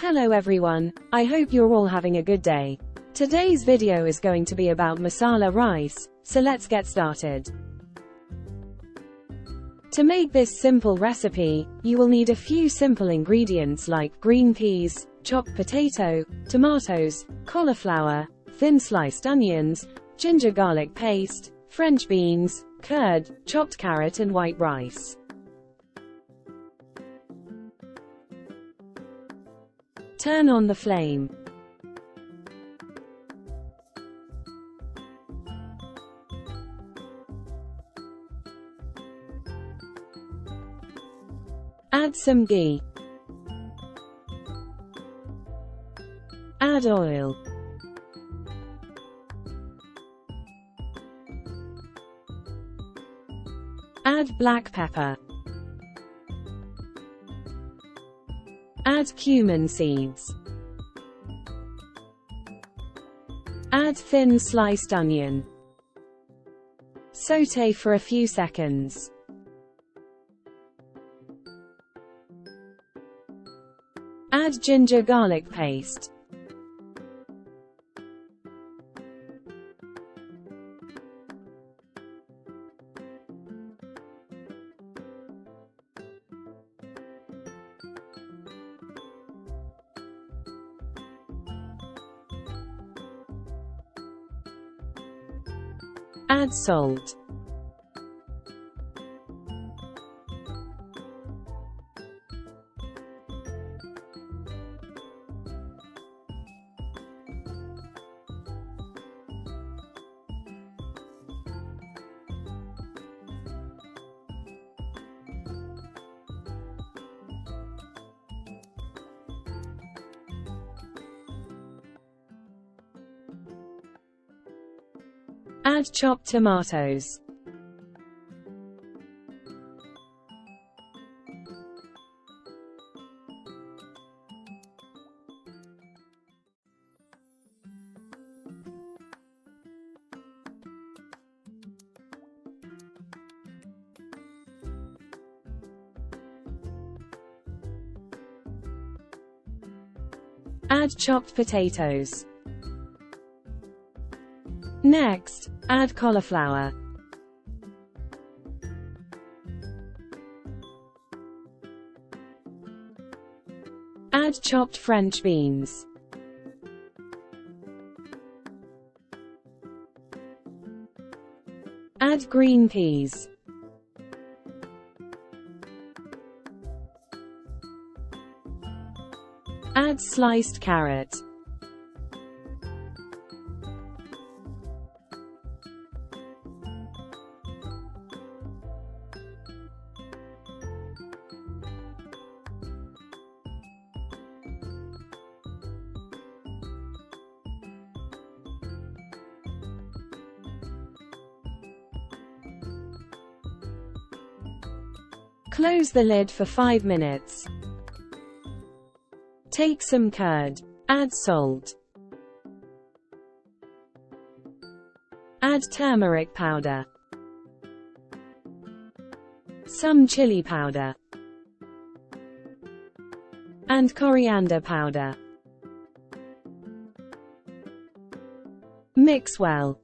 Hello everyone, I hope you're all having a good day. Today's video is going to be about masala rice, so let's get started. To make this simple recipe, you will need a few simple ingredients like green peas, chopped potato, tomatoes, cauliflower, thin sliced onions, ginger garlic paste, French beans, curd, chopped carrot and white rice. Turn on the flame. Add some ghee. Add oil. Add black pepper. Add cumin seeds. Add thin sliced onion. Sauté for a few seconds. Add ginger garlic paste. Add salt. Add chopped tomatoes. Add chopped potatoes. Next, add cauliflower. Add chopped French beans. Add green peas. Add sliced carrot. Close the lid for 5 minutes. Take some curd. Add salt. Add turmeric powder. Some chili powder. And coriander powder. Mix well.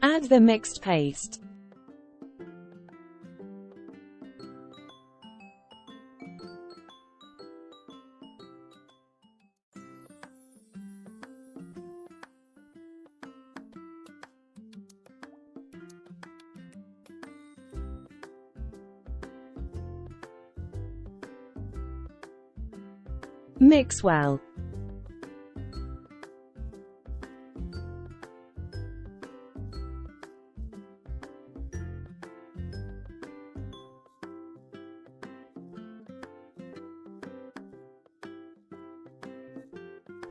Add the mixed paste. Mix well.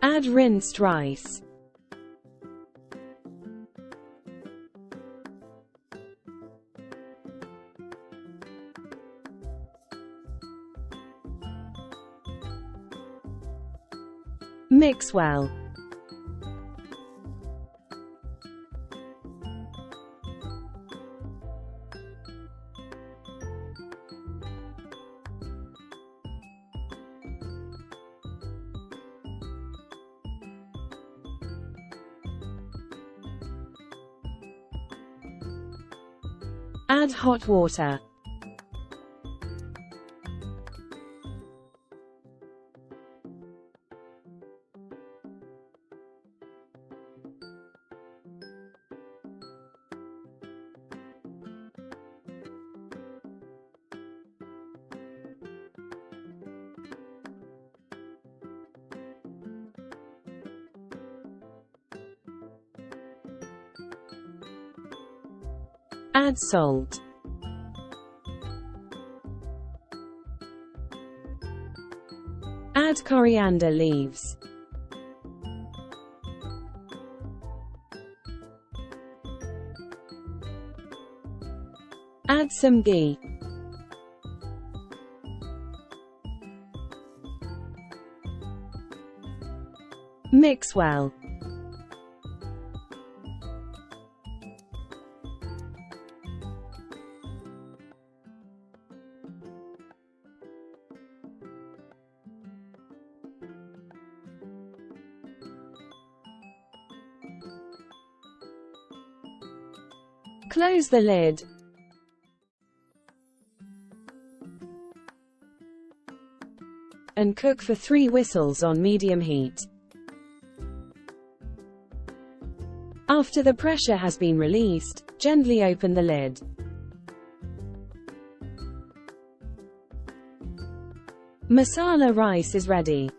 Add rinsed rice. Mix well. Add hot water. Add salt. Add coriander leaves. Add some ghee. Mix well. Close the lid. And cook for 3 whistles on medium heat. After the pressure has been released, gently open the lid. Masala rice is ready.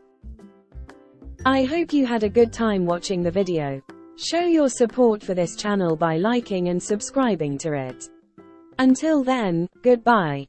I hope you had a good time watching the video. Show your support for this channel by liking and subscribing to it. Until then, goodbye.